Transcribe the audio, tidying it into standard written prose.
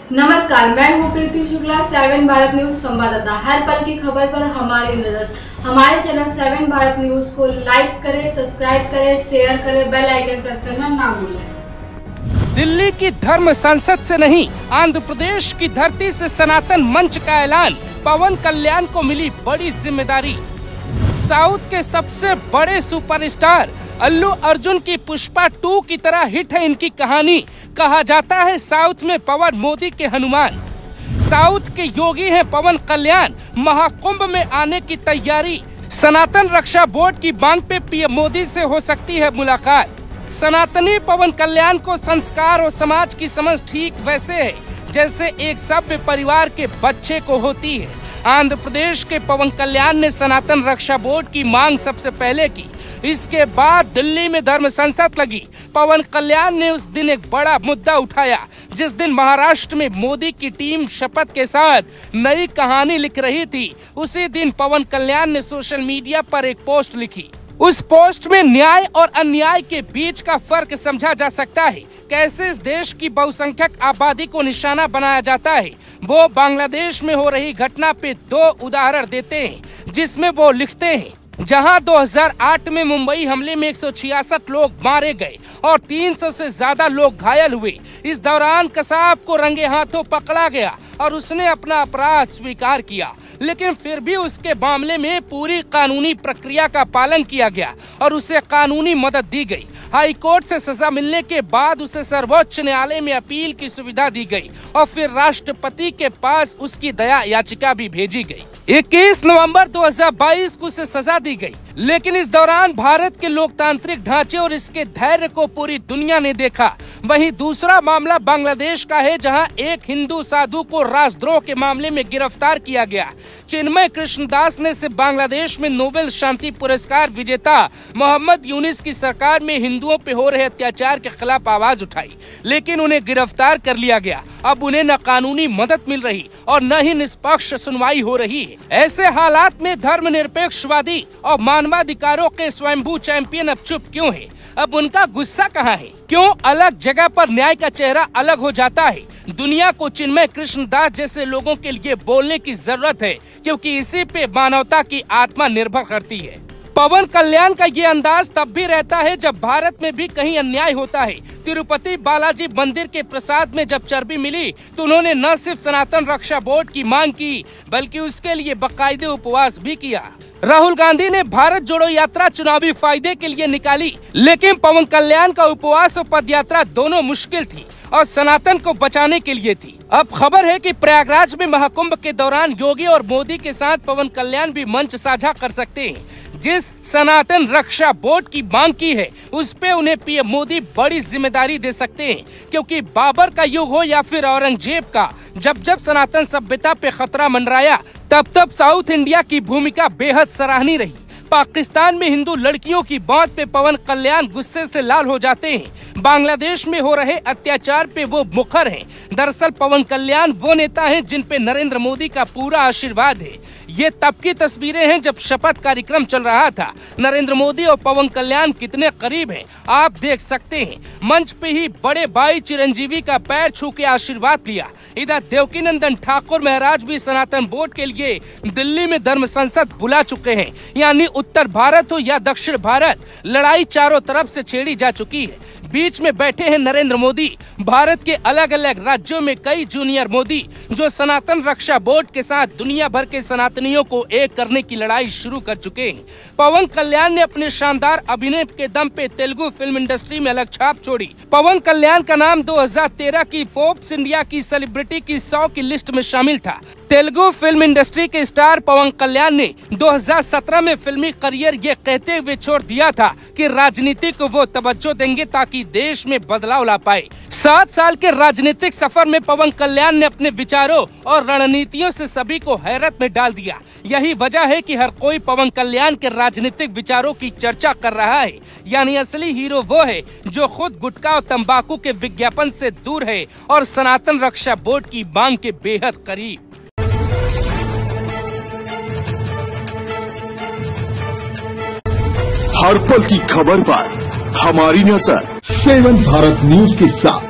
नमस्कार, मैं हूँ प्रीति शुक्ला, 7 भारत न्यूज संवाददाता। हर पल की खबर पर हमारी नजर। हमारे चैनल 7 भारत न्यूज को लाइक करें, सब्सक्राइब करें, शेयर करें, बेल आइकन प्रेस करना ना भूलें। दिल्ली की धर्म संसद से नहीं, आंध्र प्रदेश की धरती से सनातन मंच का ऐलान। पवन कल्याण को मिली बड़ी जिम्मेदारी। साउथ के सबसे बड़े सुपरस्टार अल्लू अर्जुन की पुष्पा 2 की तरह हिट है इनकी कहानी। कहा जाता है साउथ में पवन मोदी के हनुमान, साउथ के योगी हैं पवन कल्याण। महाकुंभ में आने की तैयारी। सनातन रक्षा बोर्ड की मांग पे पीएम मोदी से हो सकती है मुलाकात। सनातनी पवन कल्याण को संस्कार और समाज की समझ ठीक वैसे है जैसे एक सभ्य परिवार के बच्चे को होती है। आंध्र प्रदेश के पवन कल्याण ने सनातन रक्षा बोर्ड की मांग सबसे पहले की। इसके बाद दिल्ली में धर्म संसद लगी। पवन कल्याण ने उस दिन एक बड़ा मुद्दा उठाया जिस दिन महाराष्ट्र में मोदी की टीम शपथ के साथ नई कहानी लिख रही थी। उसी दिन पवन कल्याण ने सोशल मीडिया पर एक पोस्ट लिखी। उस पोस्ट में न्याय और अन्याय के बीच का फर्क समझा जा सकता है। कैसे इस देश की बहुसंख्यक आबादी को निशाना बनाया जाता है। वो बांग्लादेश में हो रही घटना पे 2 उदाहरण देते हैं जिसमें वो लिखते हैं, जहां 2008 में मुंबई हमले में 166 लोग मारे गए और 300 से ज्यादा लोग घायल हुए। इस दौरान कसाब को रंगे हाथों पकड़ा गया और उसने अपना अपराध स्वीकार किया, लेकिन फिर भी उसके मामले में पूरी कानूनी प्रक्रिया का पालन किया गया और उसे कानूनी मदद दी गई। हाई कोर्ट से सजा मिलने के बाद उसे सर्वोच्च न्यायालय में अपील की सुविधा दी गई और फिर राष्ट्रपति के पास उसकी दया याचिका भी भेजी गई। 21 नवंबर 2022 को उसे सजा दी गई, लेकिन इस दौरान भारत के लोकतांत्रिक ढांचे और इसके धैर्य को पूरी दुनिया ने देखा। वहीं दूसरा मामला बांग्लादेश का है, जहां एक हिंदू साधु को राजद्रोह के मामले में गिरफ्तार किया गया। चिन्मय कृष्णदास ने सिर्फ बांग्लादेश में नोबेल शांति पुरस्कार विजेता मोहम्मद यूनिस की सरकार में हिंदुओं पे हो रहे अत्याचार के खिलाफ आवाज उठाई, लेकिन उन्हें गिरफ्तार कर लिया गया। अब उन्हें न कानूनी मदद मिल रही और न ही निष्पक्ष सुनवाई हो रही है। ऐसे हालात में धर्मनिरपेक्षवादी और मानवाधिकारों के स्वयंभू चैंपियन अब चुप क्यों है? अब उनका गुस्सा कहाँ है? क्यों अलग जगह पर न्याय का चेहरा अलग हो जाता है? दुनिया को चिन्मय कृष्णदास जैसे लोगों के लिए बोलने की जरूरत है, क्योंकि इसी पे मानवता की आत्मा निर्भर करती है। पवन कल्याण का ये अंदाज तब भी रहता है जब भारत में भी कहीं अन्याय होता है। तिरुपति बालाजी मंदिर के प्रसाद में जब चर्बी मिली तो उन्होंने न सिर्फ सनातन रक्षा बोर्ड की मांग की, बल्कि उसके लिए बाकायदे उपवास भी किया। राहुल गांधी ने भारत जोड़ो यात्रा चुनावी फायदे के लिए निकाली, लेकिन पवन कल्याण का उपवास और पदयात्रा दोनों मुश्किल थी और सनातन को बचाने के लिए थी। अब खबर है कि प्रयागराज में महाकुंभ के दौरान योगी और मोदी के साथ पवन कल्याण भी मंच साझा कर सकते हैं। जिस सनातन रक्षा बोर्ड की मांग की है उस पे उन्हें पीएम मोदी बड़ी जिम्मेदारी दे सकते हैं, क्योंकि बाबर का युग हो या फिर औरंगजेब का, जब जब सनातन सभ्यता पे खतरा मंडराया तब तब साउथ इंडिया की भूमिका बेहद सराहनीय रही। पाकिस्तान में हिंदू लड़कियों की मौत पे पवन कल्याण गुस्से से लाल हो जाते हैं। बांग्लादेश में हो रहे अत्याचार पे वो मुखर हैं। दरअसल पवन कल्याण वो नेता हैं जिन पे नरेंद्र मोदी का पूरा आशीर्वाद है। ये तब की तस्वीरें हैं जब शपथ कार्यक्रम चल रहा था। नरेंद्र मोदी और पवन कल्याण कितने करीब हैं आप देख सकते हैं। मंच पे ही बड़े भाई चिरंजीवी का पैर छू के आशीर्वाद लिया। इधर देवकीनंदन ठाकुर महाराज भी सनातन बोर्ड के लिए दिल्ली में धर्म संसद बुला चुके हैं। यानी उत्तर भारत हो या दक्षिण भारत, लड़ाई चारों तरफ से छेड़ी जा चुकी है। बीच में बैठे हैं नरेंद्र मोदी। भारत के अलग अलग राज्यों में कई जूनियर मोदी जो सनातन रक्षा बोर्ड के साथ दुनिया भर के सनातनियों को एक करने की लड़ाई शुरू कर चुके हैं। पवन कल्याण ने अपने शानदार अभिनय के दम पे तेलुगु फिल्म इंडस्ट्री में अलग छाप छोड़ी। पवन कल्याण का नाम 2013 की फोर्ब्स इंडिया की सेलिब्रिटी की 100 की लिस्ट में शामिल था। तेलुगु फिल्म इंडस्ट्री के स्टार पवन कल्याण ने 2017 में फिल्मी करियर ये कहते हुए छोड़ दिया था कि राजनीति को वो तवज्जो देंगे ताकि देश में बदलाव ला पाए। 7 साल के राजनीतिक सफर में पवन कल्याण ने अपने विचारों और रणनीतियों से सभी को हैरत में डाल दिया। यही वजह है कि हर कोई पवन कल्याण के राजनीतिक विचारों की चर्चा कर रहा है। यानी असली हीरो वो है जो खुद गुटखा और तंबाकू के विज्ञापन से दूर है और सनातन रक्षा बोर्ड की मांग के बेहद करीब। हर पल की खबर पर हमारी नजर 7 भारत न्यूज के साथ।